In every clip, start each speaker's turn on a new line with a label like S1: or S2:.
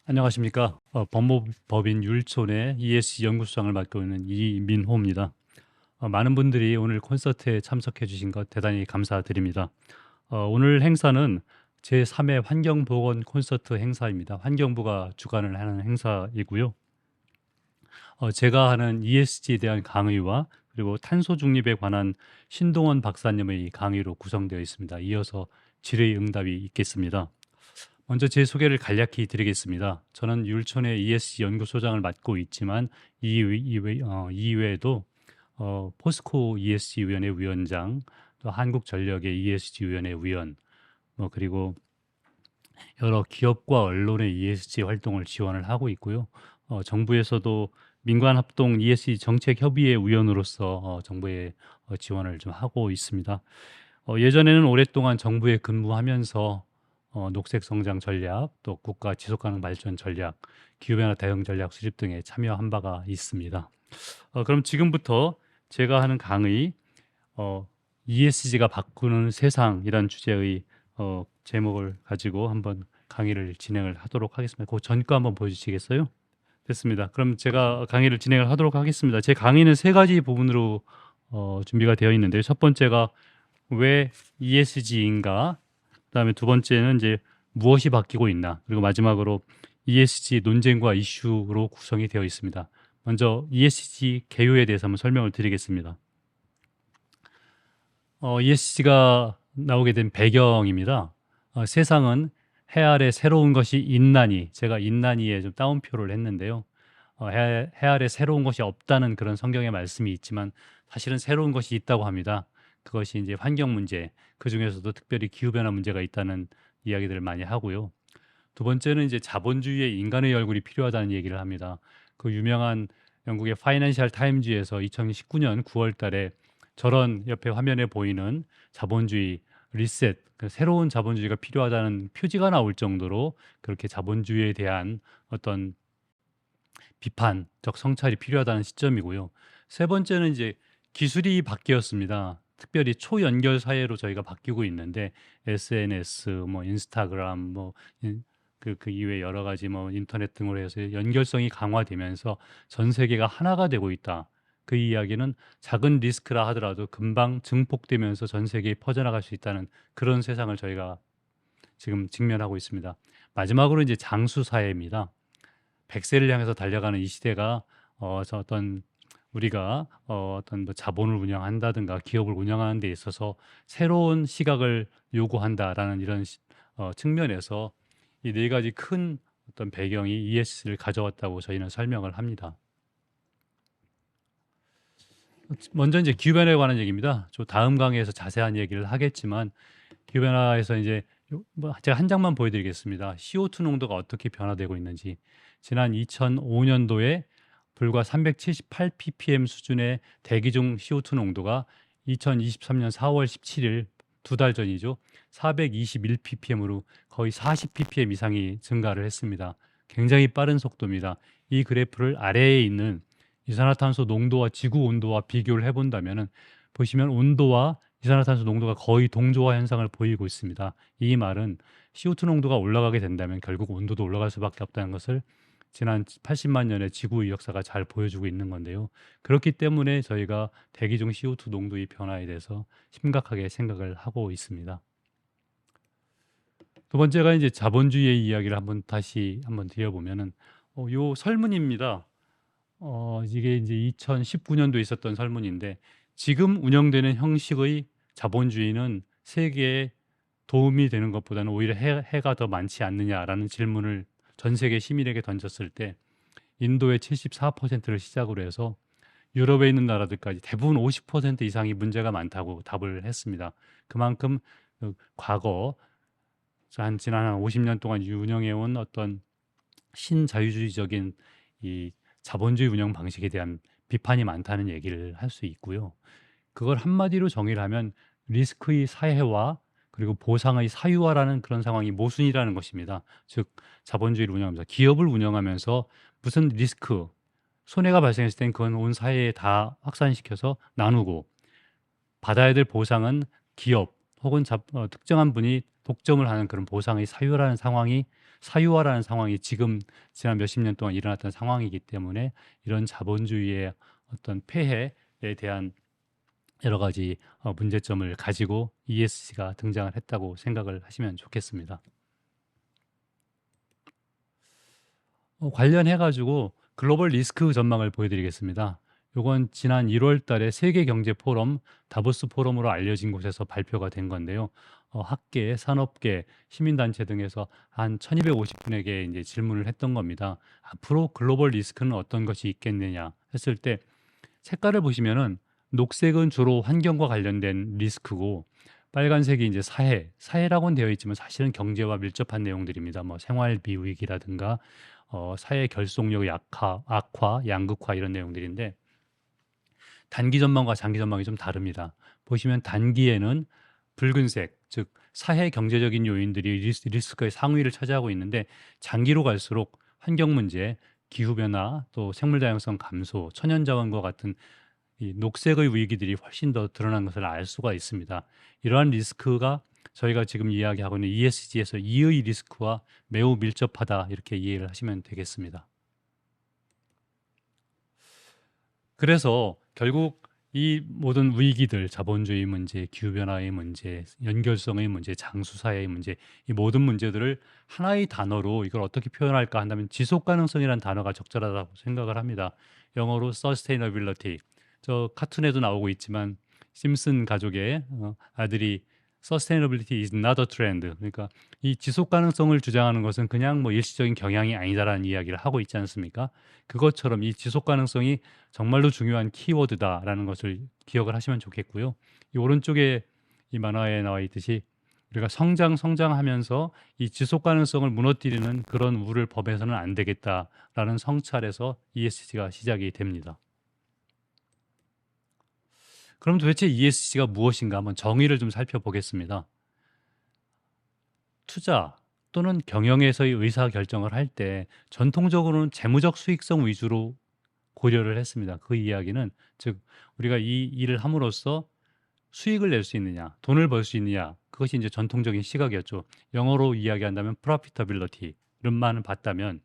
S1: 안녕하십니까. 법무법인 율촌의 ESG 연구소장을 맡고 있는 이민호입니다. 많은 분들이 오늘 콘서트에 참석해 주신 것 대단히 감사드립니다. 오늘 행사는 제3회 환경보건 콘서트 행사입니다. 환경부가 주관을 하는 행사이고요. 제가 하는 ESG에 대한 강의와 그리고 탄소 중립에 관한 신동원 박사님의 강의로 구성되어 있습니다. 이어서 질의응답이 있겠습니다. 먼저 제 소개를 간략히 드리겠습니다. 저는 율촌의 ESG 연구소장을 맡고 있지만 이외에도 포스코 ESG 위원회 위원장, 또 한국전력의 ESG 위원회 위원, 그리고 여러 기업과 언론의 ESG 활동을 지원을 하고 있고요. 정부에서도 민관합동 ESG 정책협의회 위원으로서 정부에 지원을 좀 하고 있습니다. 예전에는 오랫동안 정부에 근무하면서 녹색 성장 전략, 또 국가 지속가능 발전 전략, 기후변화 대응 전략 수립 등에 참여한 바가 있습니다. 그럼 지금부터 제가 하는 강의 ESG가 바꾸는 세상이란 주제의 제목을 가지고 한번 강의를 진행을 하도록 하겠습니다. 그 전과 한번 보여주시겠어요? 됐습니다. 그럼 제가 강의를 진행을 하도록 하겠습니다. 제 강의는 세 가지 부분으로 준비가 되어 있는데, 첫 번째가 왜 ESG인가, 그다음에 두 번째는 이제 무엇이 바뀌고 있나, 그리고 마지막으로 ESG 논쟁과 이슈로 구성이 되어 있습니다. 먼저 ESG 개요에 대해서 한번 설명을 드리겠습니다. ESG가 나오게 된 배경입니다. 세상은 해 아래 새로운 것이 있나니, 제가 있나니에 좀 따옴표를 했는데요. 해 아래 새로운 것이 없다는 그런 성경의 말씀이 있지만 사실은 새로운 것이 있다고 합니다. 그것이 이제 환경 문제, 그 중에서도 특별히 기후변화 문제가 있다는 이야기들을 많이 하고요. 두 번째는 이제 자본주의에 인간의 얼굴이 필요하다는 얘기를 합니다. 그 유명한 영국의 파이낸셜 타임즈에서 2019년 9월 달에 저런 옆에 화면에 보이는 자본주의 리셋, 그 새로운 자본주의가 필요하다는 표지가 나올 정도로 그렇게 자본주의에 대한 어떤 비판적 성찰이 필요하다는 시점이고요. 세 번째는 이제 기술이 바뀌었습니다. 특별히 초연결 사회로 저희가 바뀌고 있는데 SNS, 인스타그램, 그 이외 여러 가지 인터넷 등으로 해서 연결성이 강화되면서 전 세계가 하나가 되고 있다. 그 이야기는 작은 리스크라 하더라도 금방 증폭되면서 전 세계에 퍼져나갈 수 있다는 그런 세상을 저희가 지금 직면하고 있습니다. 마지막으로 이제 장수 사회입니다. 100세를 향해서 달려가는 이 시대가 어떤 우리가 어떤 자본을 운영한다든가 기업을 운영하는 데 있어서 새로운 시각을 요구한다라는 이런 측면에서 이 네 가지 큰 어떤 배경이 ESG를 가져왔다고 저희는 설명을 합니다. 먼저 이제 기후변화에 관한 얘기입니다. 저 다음 강의에서 자세한 얘기를 하겠지만 기후변화에서 이제 제가 한 장만 보여드리겠습니다. CO2 농도가 어떻게 변화되고 있는지. 지난 2005년도에 불과 378 ppm 수준의 대기 중 CO2 농도가 2023년 4월 17일 두 달 전이죠. 421 ppm으로 거의 40 ppm 이상이 증가를 했습니다. 굉장히 빠른 속도입니다. 이 그래프를 아래에 있는 이산화탄소 농도와 지구 온도와 비교를 해본다면 보시면 온도와 이산화탄소 농도가 거의 동조화 현상을 보이고 있습니다. 이 말은 CO2 농도가 올라가게 된다면 결국 온도도 올라갈 수밖에 없다는 것을 지난 80만 년의 지구의 역사가 잘 보여주고 있는 건데요. 그렇기 때문에 저희가 대기 중 CO2 농도의 변화에 대해서 심각하게 생각을 하고 있습니다. 두 번째가 이제 자본주의의 이야기를 다시 한번 드려보면은 요 설문입니다. 이게 이제 2019년도에 있었던 설문인데 지금 운영되는 형식의 자본주의는 세계에 도움이 되는 것보다는 오히려 해가 더 많지 않느냐라는 질문을 전 세계 시민에게 던졌을 때 인도의 74%를 시작으로 해서 유럽에 있는 나라들까지 대부분 50% 이상이 문제가 많다고 답을 했습니다. 그만큼 과거 지난 한 50년 동안 운영해온 어떤 신자유주의적인 이 자본주의 운영 방식에 대한 비판이 많다는 얘기를 할 수 있고요. 그걸 한마디로 정의를 하면 리스크의 사회화 그리고 보상의 사유화라는 그런 상황이 모순이라는 것입니다. 즉 자본주의를 운영하면서 기업을 운영하면서 무슨 리스크, 손해가 발생했을 땐 그건 온 사회에 다 확산시켜서 나누고 받아야 될 보상은 기업 혹은 특정한 분이 독점을 하는 그런 보상의 사유라는 상황이 사유화라는 상황이 지금 지난 몇십 년 동안 일어났던 상황이기 때문에 이런 자본주의의 어떤 폐해에 대한 여러 가지 문제점을 가지고 ESG가 등장을 했다고 생각을 하시면 좋겠습니다. 관련해 가지고 글로벌 리스크 전망을 보여드리겠습니다. 요건 지난 1월 달에 세계 경제 포럼 다보스 포럼으로 알려진 곳에서 발표가 된 건데요. 학계, 산업계, 시민단체 등에서 한 1250분에게 이제 질문을 했던 겁니다. 앞으로 글로벌 리스크는 어떤 것이 있겠느냐 했을 때 색깔을 보시면은 녹색은 주로 환경과 관련된 리스크고 빨간색이 이제 사회라고는 되어 있지만 사실은 경제와 밀접한 내용들입니다. 뭐 생활비 위기라든가 사회 결속력 악화, 양극화 이런 내용들인데 단기 전망과 장기 전망이 좀 다릅니다. 보시면 단기에는 붉은색, 즉 사회 경제적인 요인들이 리스크의 상위를 차지하고 있는데 장기로 갈수록 환경 문제, 기후 변화, 또 생물 다양성 감소, 천연 자원과 같은 이 녹색의 위기들이 훨씬 더 드러난 것을 알 수가 있습니다. 이러한 리스크가 저희가 지금 이야기하고 있는 ESG에서 이의 리스크와 매우 밀접하다 이렇게 이해를 하시면 되겠습니다. 그래서 결국 이 모든 위기들, 자본주의 문제, 기후변화의 문제, 연결성의 문제, 장수사의 문제, 이 모든 문제들을 하나의 단어로 이걸 어떻게 표현할까 한다면 지속가능성이라는 단어가 적절하다고 생각을 합니다. 영어로 sustainability. 저 카툰에도 나오고 있지만 심슨 가족의 아들이 sustainability is not a trend. 그러니까 이 지속 가능성을 주장하는 것은 그냥 뭐 일시적인 경향이 아니다라는 이야기를 하고 있지 않습니까? 그것처럼 이 지속 가능성이 정말로 중요한 키워드다라는 것을 기억을 하시면 좋겠고요. 이 오른쪽에 이 만화에 나와 있듯이 우리가 성장하면서 이 지속 가능성을 무너뜨리는 그런 우를 범해서는 안 되겠다라는 성찰에서 ESG가 시작이 됩니다. 그럼 도대체 ESG가 무엇인가 한번 정의를 좀 살펴보겠습니다. 투자 또는 경영에서의 의사결정을 할 때 전통적으로는 재무적 수익성 위주로 고려를 했습니다. 그 이야기는 즉 우리가 이 일을 함으로써 수익을 낼 수 있느냐, 돈을 벌 수 있느냐, 그것이 이제 전통적인 시각이었죠. 영어로 이야기한다면 profitability를만 봤다면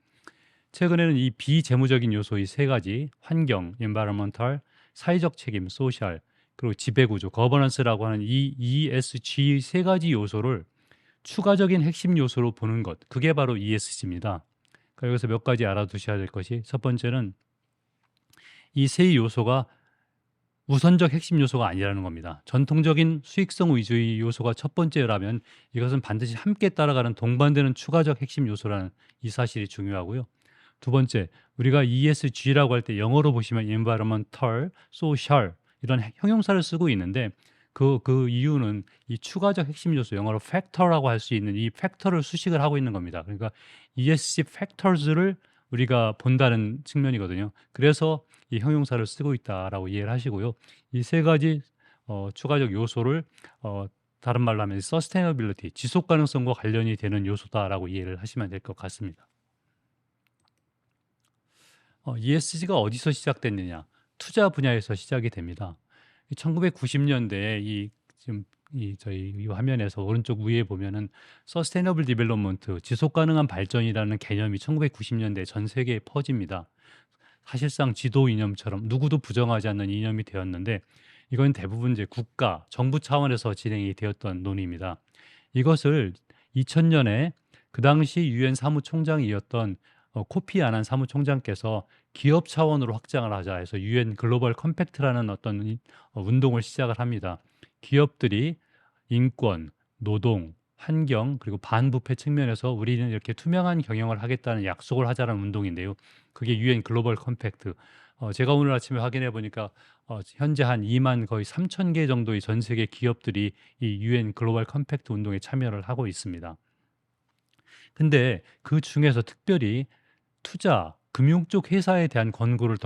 S1: 최근에는 이 비재무적인 요소의 세 가지 환경, environmental, 사회적 책임, social, 그리고 지배구조, 거버넌스라고 하는 이 ESG 세 가지 요소를 추가적인 핵심 요소로 보는 것, 그게 바로 ESG입니다. 그러니까 여기서 몇 가지 알아두셔야 될 것이 첫 번째는 이 세 요소가 우선적 핵심 요소가 아니라는 겁니다. 전통적인 수익성 위주의 요소가 첫 번째라면 이것은 반드시 함께 따라가는 동반되는 추가적 핵심 요소라는 이 사실이 중요하고요. 두 번째, 우리가 ESG라고 할 때 영어로 보시면 environmental, social 이런 형용사를 쓰고 있는데 그 이유는 이 추가적 핵심 요소, 영어로 factor라고 할 수 있는 이 팩터를 수식을 하고 있는 겁니다. 그러니까 ESG factors를 우리가 본다는 측면이거든요. 그래서 이 형용사를 쓰고 있다라고 이해를 하시고요. 이 세 가지 추가적 요소를 다른 말로 하면 sustainability, 지속 가능성과 관련이 되는 요소다라고 이해를 하시면 될 것 같습니다. ESG가 어디서 시작됐느냐? 투자 분야에서 시작이 됩니다. 1990년대에 지금 저희 이 화면에서 오른쪽 위에 보면은 서스테이너블 디벨롭먼트, 지속 가능한 발전이라는 개념이 1990년대 전 세계에 퍼집니다. 사실상 지도 이념처럼 누구도 부정하지 않는 이념이 되었는데 이건 대부분 이제 국가, 정부 차원에서 진행이 되었던 논의입니다. 이것을 2000년에 그 당시 유엔 사무총장이었던 코피 아난 사무총장께서 기업 차원으로 확장을 하자 해서 유엔 글로벌 컴팩트라는 어떤 운동을 시작을 합니다. 기업들이 인권, 노동, 환경 그리고 반부패 측면에서 우리는 이렇게 투명한 경영을 하겠다는 약속을 하자는 운동인데요. 그게 유엔 글로벌 컴팩트. 제가 오늘 아침에 확인해 보니까 현재 한 2만 거의 3천 개 정도의 전 세계 기업들이 이 유엔 글로벌 컴팩트 운동에 참여를 하고 있습니다. 근데 그 중에서 특별히 투자, 금융 쪽 회사에 대한 권고를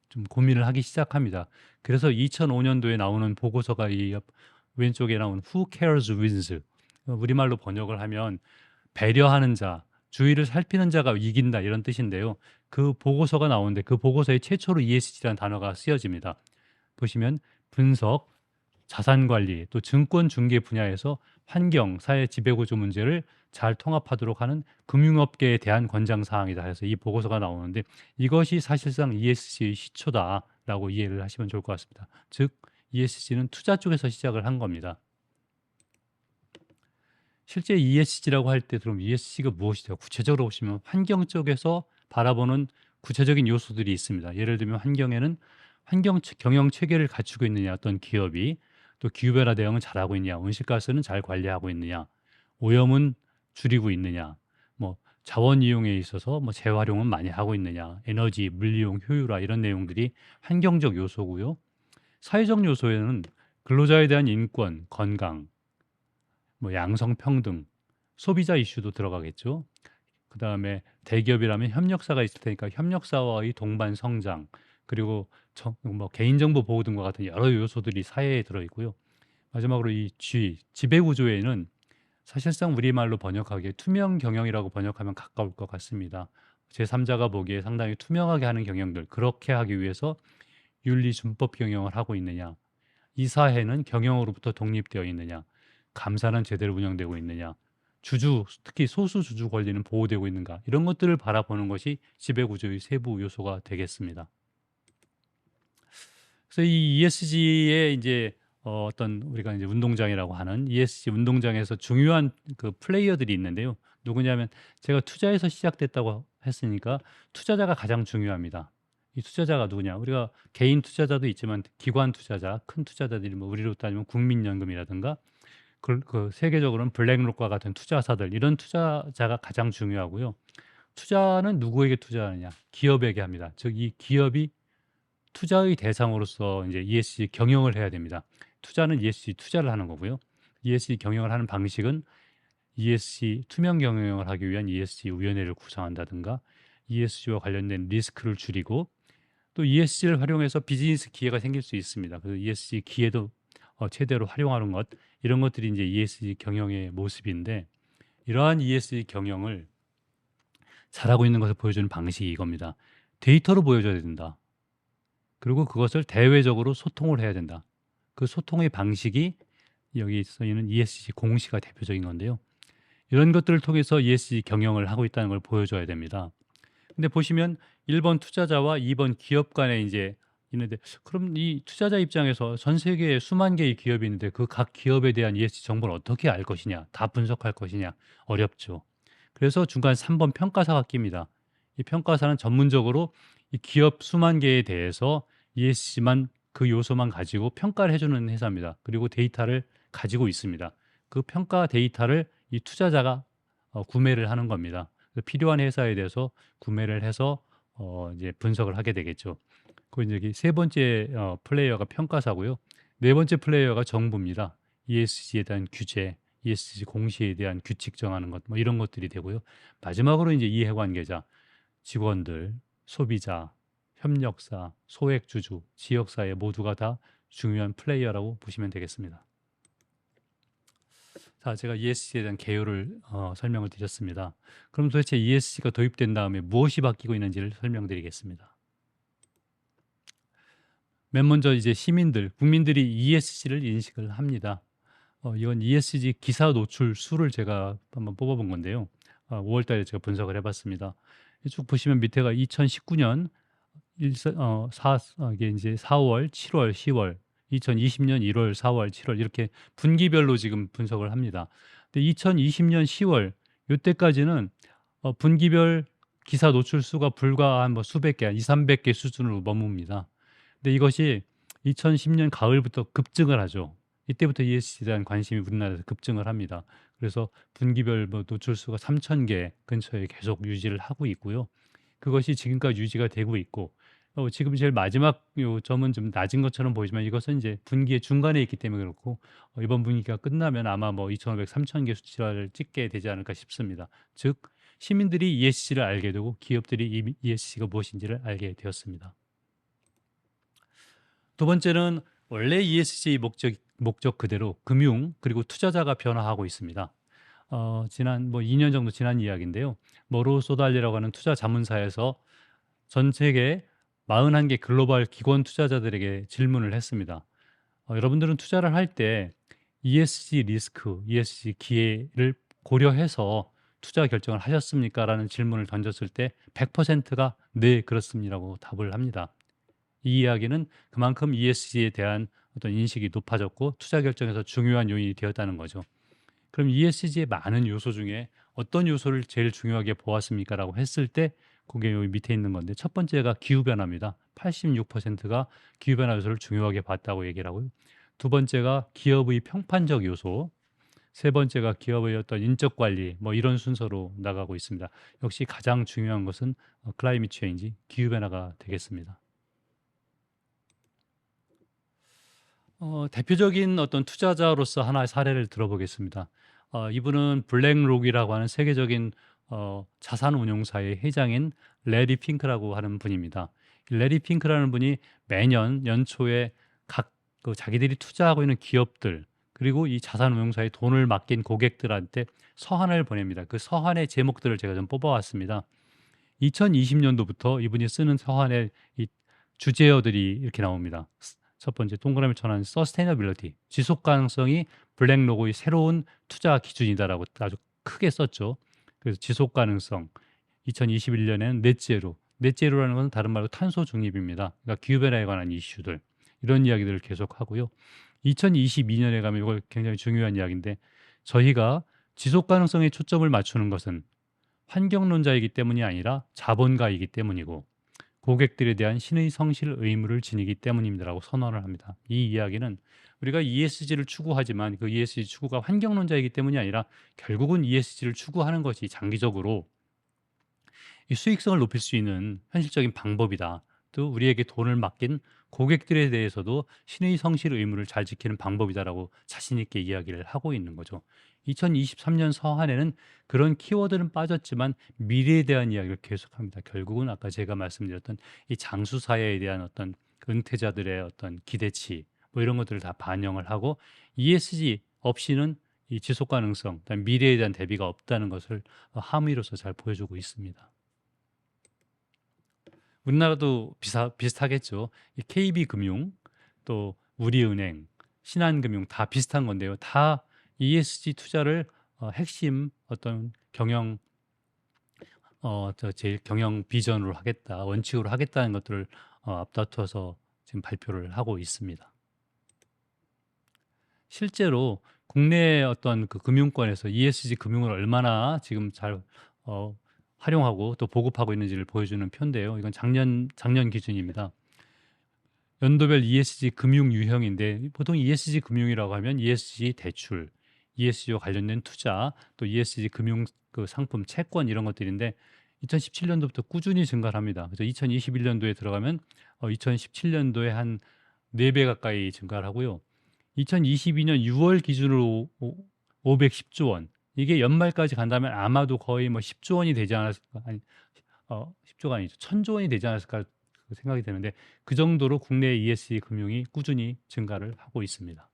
S1: 좀 고민을 하기 시작합니다. 그래서 2005년도에 나오는 보고서가 이 왼쪽에 나온 Who Cares Wins, 우리말로 번역을 하면 배려하는 자, 주의를 살피는 자가 이긴다 이런 뜻인데요. 그 보고서가 나오는데 그 보고서에 최초로 ESG라는 단어가 쓰여집니다. 보시면 분석, 자산 관리, 또 증권 중개 분야에서 환경, 사회 지배구조 문제를 잘 통합하도록 하는 금융업계에 대한 권장 사항이다 해서 이 보고서가 나오는데, 이것이 사실상 ESG의 시초다라고 이해를 하시면 좋을 것 같습니다. 즉 ESG는 투자 쪽에서 시작을 한 겁니다. 실제 ESG라고 할 때 그럼 ESG가 무엇이죠? 구체적으로 보시면 환경 쪽에서 바라보는 구체적인 요소들이 있습니다. 예를 들면 환경에는 환경 경영 체계를 갖추고 있느냐, 어떤 기업이, 또 기후변화 대응은 잘하고 있느냐, 온실가스는 잘 관리하고 있느냐, 오염은 줄이고 있느냐, 뭐 자원 이용에 있어서 뭐 재활용은 많이 하고 있느냐, 에너지, 물리용 효율화 이런 내용들이 환경적 요소고요. 사회적 요소에는 근로자에 대한 인권, 건강, 뭐 양성평등, 소비자 이슈도 들어가겠죠. 그다음에 대기업이라면 협력사가 있을 테니까 협력사와의 동반 성장, 그리고 뭐 개인정보 보호 등과 같은 여러 요소들이 사회에 들어있고요. 마지막으로 이 지배구조에는 사실상 우리말로 번역하기에 투명 경영이라고 번역하면 가까울 것 같습니다. 제3자가 보기에 상당히 투명하게 하는 경영들, 그렇게 하기 위해서 윤리준법 경영을 하고 있느냐, 이 사회는 경영으로부터 독립되어 있느냐, 감사는 제대로 운영되고 있느냐, 특히 소수 주주 권리는 보호되고 있는가, 이런 것들을 바라보는 것이 지배구조의 세부 요소가 되겠습니다. 그래서 이 ESG의 이제 어떤 우리가 이제 운동장이라고 하는 ESG 운동장에서 중요한 그 플레이어들이 있는데요. 누구냐면, 제가 투자에서 시작됐다고 했으니까 투자자가 가장 중요합니다. 이 투자자가 누구냐? 우리가 개인 투자자도 있지만 기관 투자자, 큰 투자자들이 뭐 우리로 따지면 국민연금이라든가 그 세계적으로는 블랙록과 같은 투자사들, 이런 투자자가 가장 중요하고요. 투자는 누구에게 투자하느냐? 기업에게 합니다. 즉 이 기업이 투자의 대상으로서 이제 ESG 경영을 해야 됩니다. 투자는 ESG 투자를 하는 거고요. ESG 경영을 하는 방식은 ESG 투명 경영을 하기 위한 ESG 위원회를 구성한다든가, ESG와 관련된 리스크를 줄이고, 또 ESG를 활용해서 비즈니스 기회가 생길 수 있습니다. 그래서 ESG 기회도 최대로 활용하는 것, 이런 것들이 이제 ESG 경영의 모습인데, 이러한 ESG 경영을 잘하고 있는 것을 보여주는 방식이 이겁니다. 데이터로 보여줘야 된다. 그리고 그것을 대외적으로 소통을 해야 된다. 그 소통의 방식이 여기 쓰이는 ESG 공시가 대표적인 건데요. 이런 것들을 통해서 ESG 경영을 하고 있다는 걸 보여줘야 됩니다. 근데 보시면 1번 투자자와 2번 기업 간에 이제 있는데, 그럼 이 투자자 입장에서 전 세계에 수만 개의 기업이 있는데 그 각 기업에 대한 ESG 정보를 어떻게 알 것이냐, 다 분석할 것이냐, 어렵죠. 그래서 중간 3번 평가사가 낍니다. 이 평가사는 전문적으로 이 기업 수만 개에 대해서 ESG만, 그 요소만 가지고 평가를 해주는 회사입니다. 그리고 데이터를 가지고 있습니다. 그 평가 데이터를 이 투자자가 구매를 하는 겁니다. 필요한 회사에 대해서 구매를 해서 이제 분석을 하게 되겠죠. 그 이제 세 번째 플레이어가 평가사고요. 네 번째 플레이어가 정부입니다. ESG에 대한 규제, ESG 공시에 대한 규칙 정하는 것, 뭐 이런 것들이 되고요. 마지막으로 이제 이해관계자, 직원들, 소비자, 협력사, 소액주주, 지역사회 모두가 다 중요한 플레이어라고 보시면 되겠습니다. 자, 제가 ESG에 대한 개요를 설명을 드렸습니다. 그럼 도대체 ESG가 도입된 다음에 무엇이 바뀌고 있는지를 설명드리겠습니다. 맨 먼저 이제 시민들, 국민들이 ESG를 인식을 합니다. 이건 ESG 기사 노출 수를 제가 한번 뽑아본 건데요. 5월 달에 제가 분석을 해봤습니다. 쭉 보시면 밑에가 2019년 이게 이제 4월, 7월, 10월, 2020년 1월, 4월, 7월 이렇게 분기별로 지금 분석을 합니다. 근데 2020년 10월 이때까지는 분기별 기사 노출 수가 불과 한 뭐 수백 개, 2, 300개 수준으로 머뭅니다. 근데 이것이 2010년 가을부터 급증을 하죠. 이때부터 ESG에 대한 관심이 우리나라에서 급증을 합니다. 그래서 분기별 뭐 노출수가 3,000개 근처에 계속 유지를 하고 있고요. 그것이 지금까지 유지가 되고 있고, 지금 제일 마지막 요 점은 좀 낮은 것처럼 보이지만 이것은 이제 분기의 중간에 있기 때문에 그렇고, 이번 분기가 끝나면 아마 뭐 2,500, 3,000개 수치를 찍게 되지 않을까 싶습니다. 즉 시민들이 ESG를 알게 되고 기업들이 ESG가 무엇인지를 알게 되었습니다. 두 번째는 원래 ESG 목적 그대로 금융 그리고 투자자가 변화하고 있습니다. 지난 뭐 2년 정도 지난 이야기인데요. 머로 소달리라고 하는 투자 자문사에서 전 세계 41개 글로벌 기관 투자자들에게 질문을 했습니다. 여러분들은 투자를 할 때 ESG 리스크, ESG 기회를 고려해서 투자 결정을 하셨습니까? 라는 질문을 던졌을 때 100%가 네, 그렇습니다라고 답을 합니다. 이 이야기는 그만큼 ESG에 대한 어떤 인식이 높아졌고 투자 결정에서 중요한 요인이 되었다는 거죠. 그럼 ESG의 많은 요소 중에 어떤 요소를 제일 중요하게 보았습니까? 라고 했을 때 그게 여기 밑에 있는 건데, 첫 번째가 기후변화입니다. 86%가 기후변화 요소를 중요하게 봤다고 얘기를 하고요. 두 번째가 기업의 평판적 요소, 세 번째가 기업의 어떤 인적 관리, 뭐 이런 순서로 나가고 있습니다. 역시 가장 중요한 것은 클라이밋 체인지, 기후변화가 되겠습니다. 대표적인 어떤 투자자로서 하나의 사례를 들어보겠습니다. 이분은 블랙록이라고 하는 세계적인 자산 운용사의 회장인 레리 핑크라고 하는 분입니다. 이 레리 핑크라는 분이 매년 연초에 각 자기들이 투자하고 있는 기업들, 그리고 이 자산 운용사에 돈을 맡긴 고객들한테 서한을 보냅니다. 그 서한의 제목들을 제가 좀 뽑아왔습니다. 2020년도부터 이분이 쓰는 서한의 이 주제어들이 이렇게 나옵니다. 첫 번째, 동그라미 쳐놓은 서스테이너빌리티, 지속 가능성이 블랙록의 새로운 투자 기준이다라고 아주 크게 썼죠. 그래서 지속 가능성, 2021년에는 넷제로라는 것은 다른 말로 탄소 중립입니다. 그러니까 기후변화에 관한 이슈들, 이런 이야기들을 계속 하고요. 2022년에 가면 이거 굉장히 중요한 이야기인데, 저희가 지속 가능성에 초점을 맞추는 것은 환경론자이기 때문이 아니라 자본가이기 때문이고, 고객들에 대한 신의 성실 의무를 지니기 때문입니다라고 선언을 합니다. 이 이야기는 우리가 ESG를 추구하지만 그 ESG 추구가 환경론자이기 때문이 아니라 결국은 ESG를 추구하는 것이 장기적으로 이 수익성을 높일 수 있는 현실적인 방법이다. 또 우리에게 돈을 맡긴 고객들에 대해서도 신의 성실 의무를 잘 지키는 방법이다라고 자신 있게 이야기를 하고 있는 거죠. 2023년 서한에는 그런 키워드는 빠졌지만 미래에 대한 이야기를 계속합니다. 결국은 아까 제가 말씀드렸던 이 장수사회에 대한 어떤 은퇴자들의 어떤 기대치, 뭐 이런 것들을 다 반영을 하고, ESG 없이는 이 지속 가능성, 미래에 대한 대비가 없다는 것을 함의로서 잘 보여주고 있습니다. 우리나라도 비슷하겠죠. 이 KB금융, 또 우리은행, 신한금융 다 비슷한 건데요. 다 ESG 투자를 핵심 어떤 제일 경영 비전으로 하겠다, 원칙으로 하겠다는 것들을 앞다퉈서 지금 발표를 하고 있습니다. 실제로 국내 어떤 그 금융권에서 ESG 금융을 얼마나 지금 잘 활용하고 또 보급하고 있는지를 보여주는 표인데요. 이건 작년 기준입니다. 연도별 ESG 금융 유형인데, 보통 ESG 금융이라고 하면 ESG 대출, ESG와 관련된 투자, 또 ESG 금융 그 상품, 채권 이런 것들인데 2017년도부터 꾸준히 증가를 합니다. 그래서 2021년도에 들어가면 2017년도에 한 4배 가까이 증가를 하고요. 2022년 6월 기준으로 510조 원. 이게 연말까지 간다면 아마도 거의 뭐 10조 원이 되지 않았을까? 아니, 10조가 아니죠. 1000조 원이 되지 않았을까 생각이 되는데, 그 정도로 국내 ESG 금융이 꾸준히 증가를 하고 있습니다.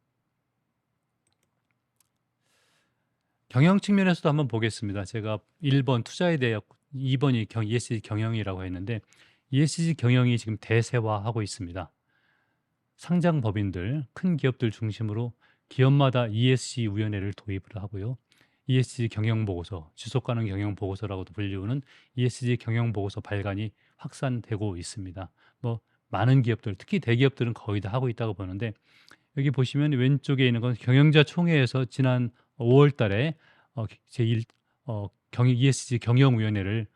S1: 경영 측면에서도 한번 보겠습니다. 제가 1번 투자에 대해 2번이 ESG 경영이라고 했는데, ESG 경영이 지금 대세화하고 있습니다. 상장 법인들, 큰 기업들 중심으로 기업마다 ESG 위원회를 도입을 하고요. ESG 경영 보고서, 지속 가능 경영 보고서라고도 불리우는 ESG 경영 보고서 발간이 확산되고 있습니다. 뭐 많은 기업들, 특히 대기업들은 거의 다 하고 있다고 보는데, 여기 보시면 왼쪽에 있는 건 경영자 총회에서 지난 5월 달에 제1 ESG 경영위원회를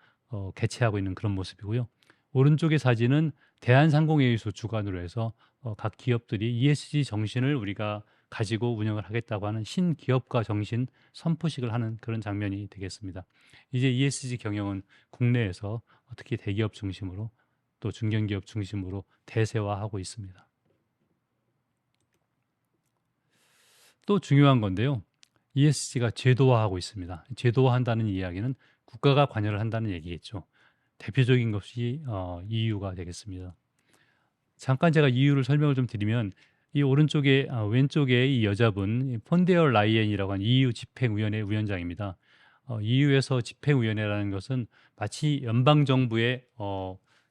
S1: 개최하고 있는 그런 모습이고요. 오른쪽의 사진은 대한상공회의소 주관으로 해서 각 기업들이 ESG 정신을 우리가 가지고 운영을 하겠다고 하는 신기업가 정신 선포식을 하는 그런 장면이 되겠습니다. 이제 ESG 경영은 국내에서 특히 대기업 중심으로 또 중견기업 중심으로 대세화하고 있습니다. 또 중요한 건데요. ESG가 제도화하고 있습니다. 제도화한다는 이야기는 국가가 관여를 한다는 얘기겠죠. 대표적인 것이 EU가 되겠습니다. 잠깐 제가 EU를 설명을 좀 드리면, 이 오른쪽에 왼쪽에 이 여자분 폰데어 라이엔이라고 하는 EU 집행위원회 위원장입니다. EU에서 집행위원회라는 것은 마치 연방 정부의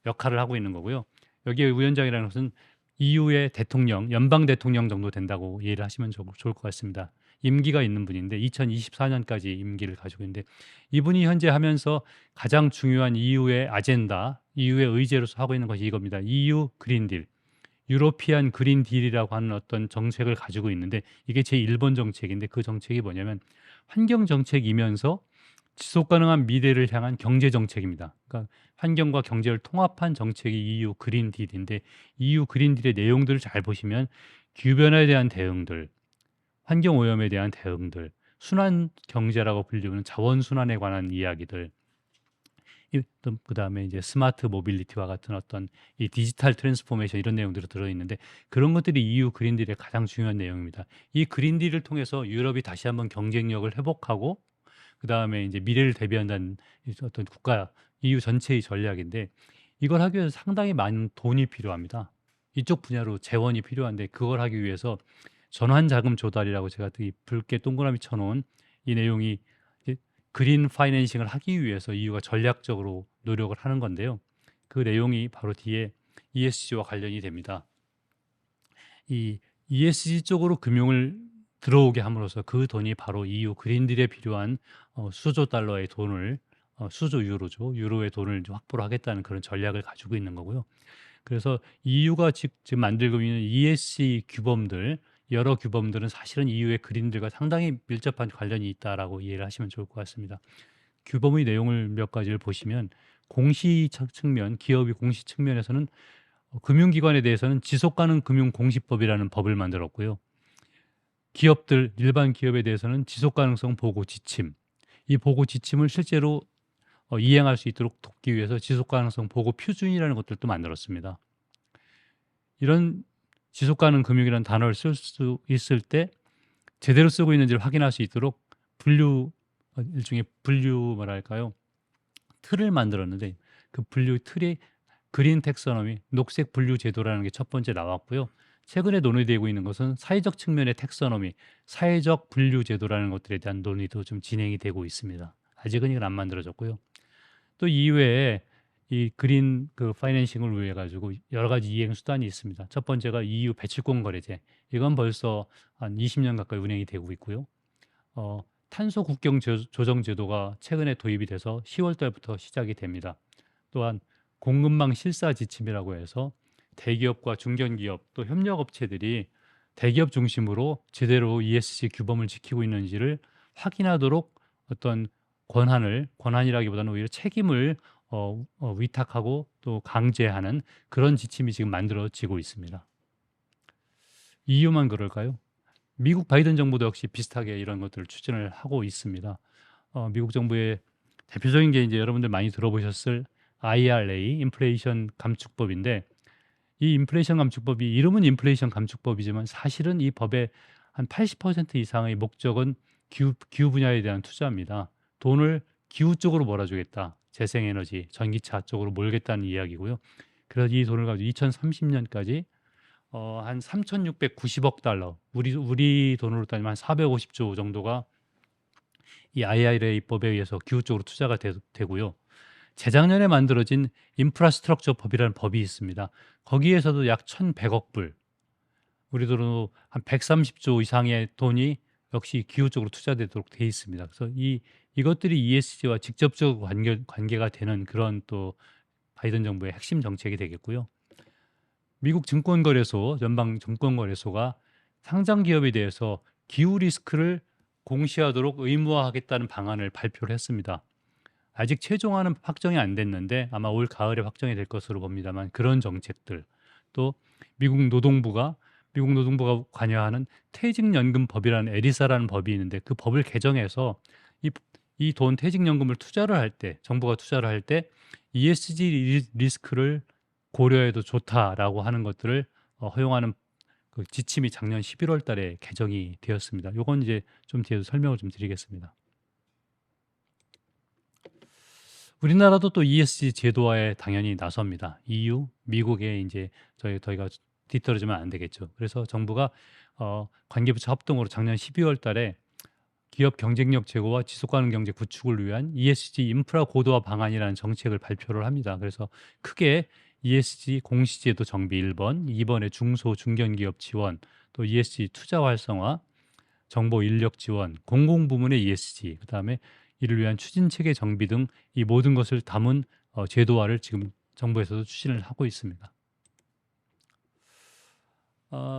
S1: 역할을 하고 있는 거고요. 여기에 위원장이라는 것은 EU의 대통령, 연방 대통령 정도 된다고 이해를 하시면 좋을 것 같습니다. 임기가 있는 분인데 2024년까지 임기를 가지고 있는데 이분이 현재 하면서 가장 중요한 EU의 아젠다, EU의 의제로서 하고 있는 것이 이겁니다. EU 그린딜, 유로피안 그린딜이라고 하는 어떤 정책을 가지고 있는데 이게 제1번 정책인데 그 정책이 뭐냐면 환경 정책이면서 지속 가능한 미래를 향한 경제 정책입니다. 그러니까 환경과 경제를 통합한 정책이 EU 그린딜인데 EU 그린딜의 내용들을 잘 보시면 기후변화에 대한 대응들, 환경 오염에 대한 대응들, 순환 경제라고 불리우는 자원 순환에 관한 이야기들, 그다음에 이제 스마트 모빌리티와 같은 어떤 이 디지털 트랜스포메이션 이런 내용들이 들어 있는데 그런 것들이 EU 그린딜의 가장 중요한 내용입니다. 이 그린딜을 통해서 유럽이 다시 한번 경쟁력을 회복하고 그다음에 이제 미래를 대비한다는 어떤 국가 EU 전체의 전략인데 이걸 하기 위해서 상당히 많은 돈이 필요합니다. 이쪽 분야로 재원이 필요한데 그걸 하기 위해서 전환 자금 조달이라고 제가 이 붉게 동그라미 쳐놓은 이 내용이 이제 그린 파이낸싱을 하기 위해서 EU가 전략적으로 노력을 하는 건데요. 그 내용이 바로 뒤에 ESG와 관련이 됩니다. 이 ESG 쪽으로 금융을 들어오게 함으로써 그 돈이 바로 EU 그린딜에 필요한 수조 달러의 돈을 수조 유로죠. 유로의 돈을 확보를 하겠다는 그런 전략을 가지고 있는 거고요. 그래서 EU가 지금 만들고 있는 ESG 규범들 여러 규범들은 사실은 EU의 그린들과 상당히 밀접한 관련이 있다라고 이해를 하시면 좋을 것 같습니다. 규범의 내용을 몇 가지를 보시면 공시 측면, 기업의 공시 측면에서는 금융기관에 대해서는 지속가능 금융공시법이라는 법을 만들었고요. 기업들, 일반 기업에 대해서는 지속가능성 보고 지침, 이 보고 지침을 실제로 이행할 수 있도록 돕기 위해서 지속가능성 보고 표준이라는 것들도 만들었습니다. 이런 지속가능 금융이라는 단어를 쓸 수 있을 때 제대로 쓰고 있는지를 확인할 수 있도록 일종의 분류 뭐랄까요? 틀을 만들었는데 그 분류 틀이 그린 텍서너미, 녹색 분류 제도라는 게 첫 번째 나왔고요. 최근에 논의되고 있는 것은 사회적 측면의 텍서너미, 사회적 분류 제도라는 것들에 대한 논의도 좀 진행이 되고 있습니다. 아직은 이건 안 만들어졌고요. 또 이외에 이 그린 그 파이낸싱을 위해 가지고 여러 가지 이행 수단이 있습니다. 첫 번째가 EU 배출권 거래제. 이건 벌써 한 20년 가까이 운행이 되고 있고요. 탄소 국경 조정 제도가 최근에 도입이 돼서 10월 달부터 시작이 됩니다. 또한 공급망 실사 지침이라고 해서 대기업과 중견기업 또 협력업체들이 대기업 중심으로 제대로 ESG 규범을 지키고 있는지를 확인하도록 어떤 권한이라기보다는 오히려 책임을 위탁하고 또 강제하는 그런 지침이 지금 만들어지고 있습니다. EU만 그럴까요? 미국 바이든 정부도 역시 비슷하게 이런 것들을 추진을 하고 있습니다. 미국 정부의 대표적인 게 이제 여러분들 많이 들어보셨을 IRA, 인플레이션 감축법인데 이 인플레이션 감축법이 이름은 인플레이션 감축법이지만 사실은 이 법의 한 80% 이상의 목적은 기후 분야에 대한 투자입니다. 돈을 기후 쪽으로 몰아주겠다. 재생에너지, 전기차 쪽으로 몰겠다는 이야기고요. 그래서 이 돈을 가지고 2030년까지 한 3,690억 달러, 우리 돈으로 따지면 한 450조 정도가 이 IRA 법에 의해서 기후 쪽으로 투자가 되고요. 재작년에 만들어진 인프라스트럭처 법이라는 법이 있습니다. 거기에서도 약 1,100억 불, 우리 돈으로 한 130조 이상의 돈이 역시 기후 쪽으로 투자되도록 돼 있습니다. 그래서 이것들이 ESG와 직접적 관계가 되는 그런 또 바이든 정부의 핵심 정책이 되겠고요. 미국 증권거래소, 연방 증권거래소가 상장 기업에 대해서 기후 리스크를 공시하도록 의무화하겠다는 방안을 발표를 했습니다. 아직 최종화는 확정이 안 됐는데 아마 올 가을에 확정이 될 것으로 봅니다만 그런 정책들 또 미국 노동부가 관여하는 퇴직연금법이라는 에리사라는 법이 있는데 그 법을 개정해서 이 돈 퇴직연금을 투자를 할 때 정부가 투자를 할 때 ESG 리스크를 고려해도 좋다라고 하는 것들을 허용하는 그 지침이 작년 11월 달에 개정이 되었습니다. 요건 이제 좀 뒤에서 설명을 좀 드리겠습니다. 우리나라도 또 ESG 제도화에 당연히 나섭니다. EU, 미국에 이제 저희가 뒤떨어지면 안 되겠죠. 그래서 정부가 관계부처 합동으로 작년 12월 달에 기업 경쟁력 제고와 지속가능 경제 구축을 위한 ESG 인프라 고도화 방안이라는 정책을 발표를 합니다. 그래서 크게 ESG 공시제도 정비 1번, 2번에 중소 중견기업 지원, 또 ESG 투자 활성화, 정보 인력 지원, 공공부문의 ESG, 그다음에 이를 위한 추진 체계 정비 등 이 모든 것을 담은 제도화를 지금 정부에서도 추진을 하고 있습니다.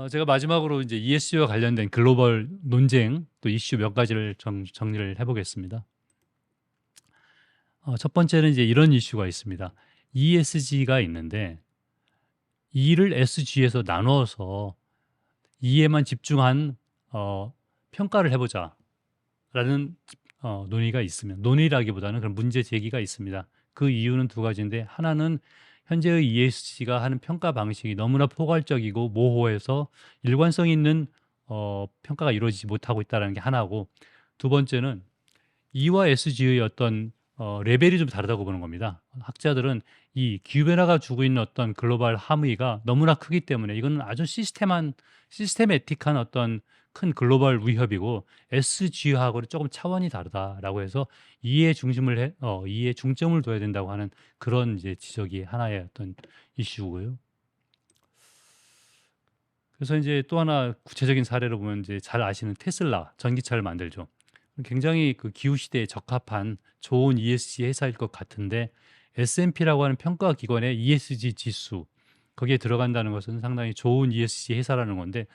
S1: 제가 마지막으로 이제 ESG와 관련된 글로벌 논쟁 또 이슈 몇 가지를 정리를 해보겠습니다. 첫 번째는 이제 이런 이슈가 있습니다. ESG가 있는데 E를 SG에서 나누어서 E에만 집중한 평가를 해보자라는 논의가 있으면, 논의라기보다는 그런 문제 제기가 있습니다. 그 이유는 두 가지인데, 하나는 현재의 ESG가 하는 평가 방식이 너무나 포괄적이고 모호해서 일관성 있는 평가가 이루어지지 못하고 있다는 게 하나고, 두 번째는 E와 SG의 어떤 레벨이 좀 다르다고 보는 겁니다. 학자들은 이 기후변화가 주고 있는 어떤 글로벌 함의가 너무나 크기 때문에 이거는 아주 시스테매틱한 어떤 큰 글로벌 위협이고, SG하고는 조금 차원이 다르다라고 해서 이에 이에 중점을 둬야 된다고 하는 그런 이제 지적이 하나의 어떤 이슈고요. 그래서 이제 또 하나 구체적인 사례로 보면 이제 잘 아시는 테슬라 전기차를 만들죠. 굉장히 그 기후 시대에 적합한 좋은 ESG 회사일 것 같은데, S&P라고 하는 평가 기관의 ESG 지수 거기에 들어간다는 것은 상당히 좋은 ESG 회사라는 건데,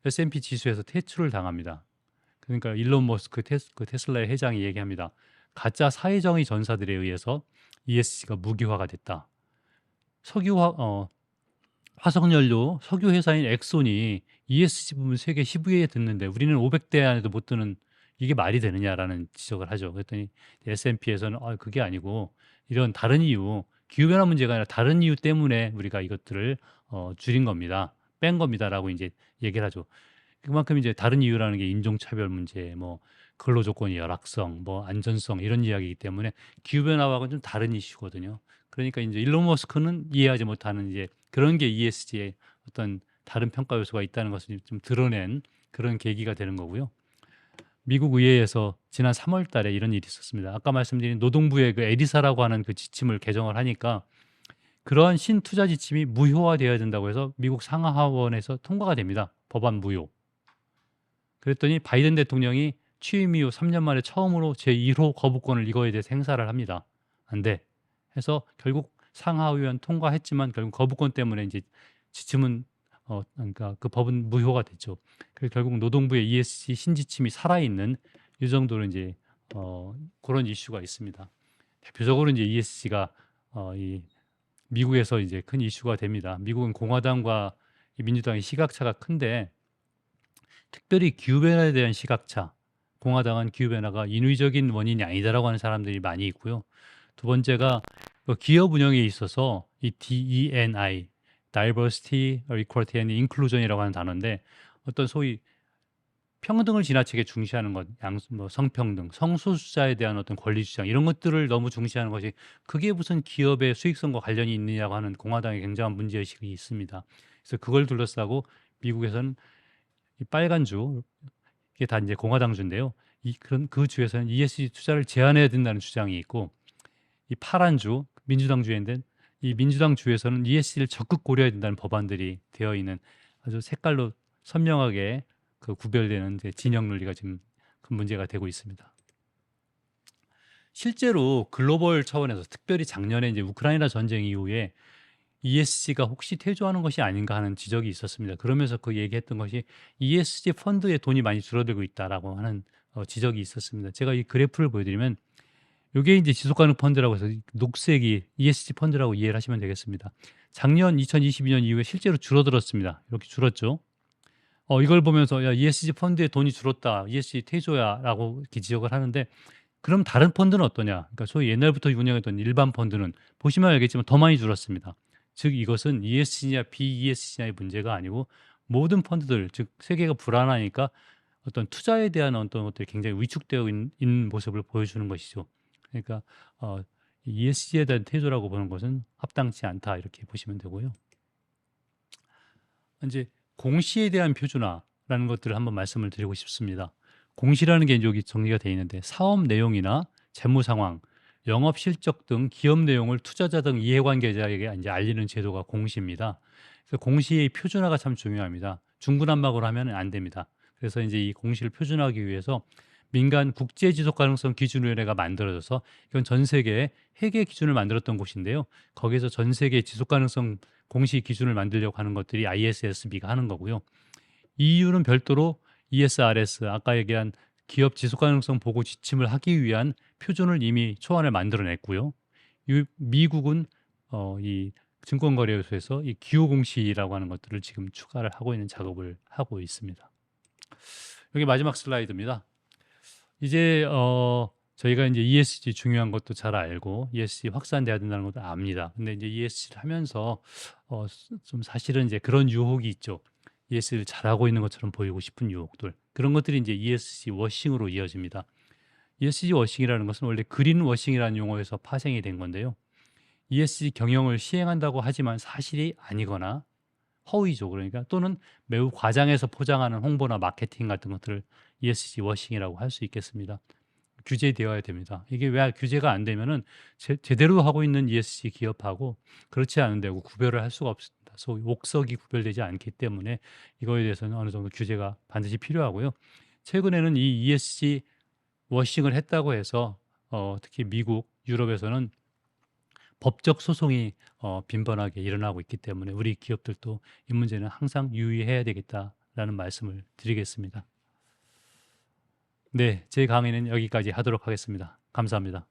S1: S&P 지수에서 퇴출을 당합니다. 그러니까 일론 머스크 그 테슬라의 회장이 얘기합니다. 가짜 사회정의 전사들에 의해서 ESG가 무기화가 됐다. 화석연료 석유 회사인 엑손이 ESG 부문 세계 10위에 듣는데 우리는 500대 안에도 못 드는, 이게 말이 되느냐라는 지적을 하죠. 그랬더니 S&P에서는 그게 아니고 이런 다른 이유, 기후변화 문제가 아니라 다른 이유 때문에 우리가 이것들을 줄인 겁니다. 뺀 겁니다라고 이제 얘기를 하죠. 그만큼 이제 다른 이유라는 게 인종차별 문제, 뭐 근로조건의 열악성, 뭐 안전성 이런 이야기이기 때문에 기후변화와는 좀 다른 이슈거든요. 그러니까 이제 일론 머스크는 이해하지 못하는 이제 그런 게 ESG의 어떤 다른 평가 요소가 있다는 것을 좀 드러낸 그런 계기가 되는 거고요. 미국 의회에서 지난 3월 달에 이런 일이 있었습니다. 아까 말씀드린 노동부의 그 에리사라고 하는 그 지침을 개정을 하니까 그러한 신투자 지침이 무효화되어야 된다고 해서 미국 상하원에서 통과가 됩니다. 법안 무효. 그랬더니 바이든 대통령이 취임 이후 3년 만에 처음으로 제1호 거부권을 이거에 대해서 행사를 합니다. 안 돼. 해서 결국 상하의원 통과했지만 결국 거부권 때문에 이제 지침은 그러니까 그 법은 무효가 됐죠. 그래서 결국 노동부의 ESG 신지침이 살아있는 이 정도로 이제 그런 이슈가 있습니다. 대표적으로 이제 ESG가 이 미국에서 이제 큰 이슈가 됩니다. 미국은 공화당과 민주당의 시각차가 큰데, 특별히 기후변화에 대한 시각차, 공화당은 기후변화가 인위적인 원인이 아니다라고 하는 사람들이 많이 있고요. 두 번째가 기업 운영에 있어서 이 DEI, Diversity, Equality and Inclusion이라고 하는 단어인데, 어떤 소위 평등을 지나치게 중시하는 것, 성평등, 성소수자에 대한 어떤 권리 주장 이런 것들을 너무 중시하는 것이, 그게 무슨 기업의 수익성과 관련이 있느냐고 하는 공화당의 굉장한 문제의식이 있습니다. 그래서 그걸 둘러싸고 미국에서는 이 빨간 주, 이게 다 이제 공화당 주인데요. 그런 그 주에서는 ESG 투자를 제한해야 된다는 주장이 있고, 이 파란 주, 민주당 주인데 이 민주당 주에서는 ESG를 적극 고려해야 된다는 법안들이 되어 있는 아주 색깔로 선명하게 그 구별되는 이제 진영 논리가 지금 큰 문제가 되고 있습니다. 실제로 글로벌 차원에서 특별히 작년에 이제 우크라이나 전쟁 이후에 ESG가 혹시 퇴조하는 것이 아닌가 하는 지적이 있었습니다. 그러면서 그 얘기했던 것이 ESG 펀드에 돈이 많이 줄어들고 있다라고 하는 지적이 있었습니다. 제가 이 그래프를 보여드리면, 이게 이제 지속가능 펀드라고 해서 녹색이 ESG 펀드라고 이해를 하시면 되겠습니다. 작년 2022년 이후에 실제로 줄어들었습니다. 이렇게 줄었죠. 이걸 보면서 야, ESG 펀드에 돈이 줄었다, ESG 퇴조야라고 이렇게 지적을 하는데, 그럼 다른 펀드는 어떠냐? 그러니까 소위 옛날부터 운영했던 일반 펀드는 보시면 알겠지만 더 많이 줄었습니다. 즉 이것은 ESG냐 BESG냐의 문제가 아니고, 모든 펀드들, 즉 세계가 불안하니까 어떤 투자에 대한 어떤 것들이 굉장히 위축되어 있는 모습을 보여주는 것이죠. 그러니까 ESG에 대한 태도라고 보는 것은 합당치 않다, 이렇게 보시면 되고요. 이제 공시에 대한 표준화라는 것들을 한번 말씀을 드리고 싶습니다. 공시라는 게 여기 정리가 되어 있는데, 사업 내용이나 재무 상황, 영업 실적 등 기업 내용을 투자자 등 이해관계자에게 이제 알리는 제도가 공시입니다. 그래서 공시의 표준화가 참 중요합니다. 중구난방으로 하면 안 됩니다. 그래서 이제 이 공시를 표준화하기 위해서 민간 국제 지속 가능성 기준위원회가 만들어져서 이건 전 세계 회계 기준을 만들었던 곳인데요. 거기서 전 세계 지속 가능성 공시 기준을 만들려고 하는 것들이 ISSB가 하는 거고요. EU는 별도로 ESRS, 아까 얘기한 기업 지속 가능성 보고 지침을 하기 위한 표준을 이미 초안을 만들어냈고요. 미국은 이 증권거래소에서 이 기후 공시라고 하는 것들을 지금 추가를 하고 있는 작업을 하고 있습니다. 여기 마지막 슬라이드입니다. 이제 저희가 이제 ESG 중요한 것도 잘 알고 ESG 확산돼야 된다는 것도 압니다. 근데 이제 ESG를 하면서 좀 사실은 이제 그런 유혹이 있죠. ESG를 잘하고 있는 것처럼 보이고 싶은 유혹들. 그런 것들이 이제 ESG 워싱으로 이어집니다. ESG 워싱이라는 것은 원래 그린 워싱이라는 용어에서 파생이 된 건데요. ESG 경영을 시행한다고 하지만 사실이 아니거나 허위죠. 그러니까 또는 매우 과장해서 포장하는 홍보나 마케팅 같은 것들을 ESG 워싱이라고 할 수 있겠습니다. 규제되어야 됩니다. 이게 왜 규제가 안 되면은 제대로 하고 있는 ESG 기업하고 그렇지 않은 데고 구별을 할 수가 없습니다. 소위 옥석이 구별되지 않기 때문에 이거에 대해서는 어느 정도 규제가 반드시 필요하고요. 최근에는 이 ESG 워싱을 했다고 해서 특히 미국, 유럽에서는 법적 소송이 빈번하게 일어나고 있기 때문에 우리 기업들도 이 문제는 항상 유의해야 되겠다라는 말씀을 드리겠습니다. 네, 제 강의는 여기까지 하도록 하겠습니다. 감사합니다.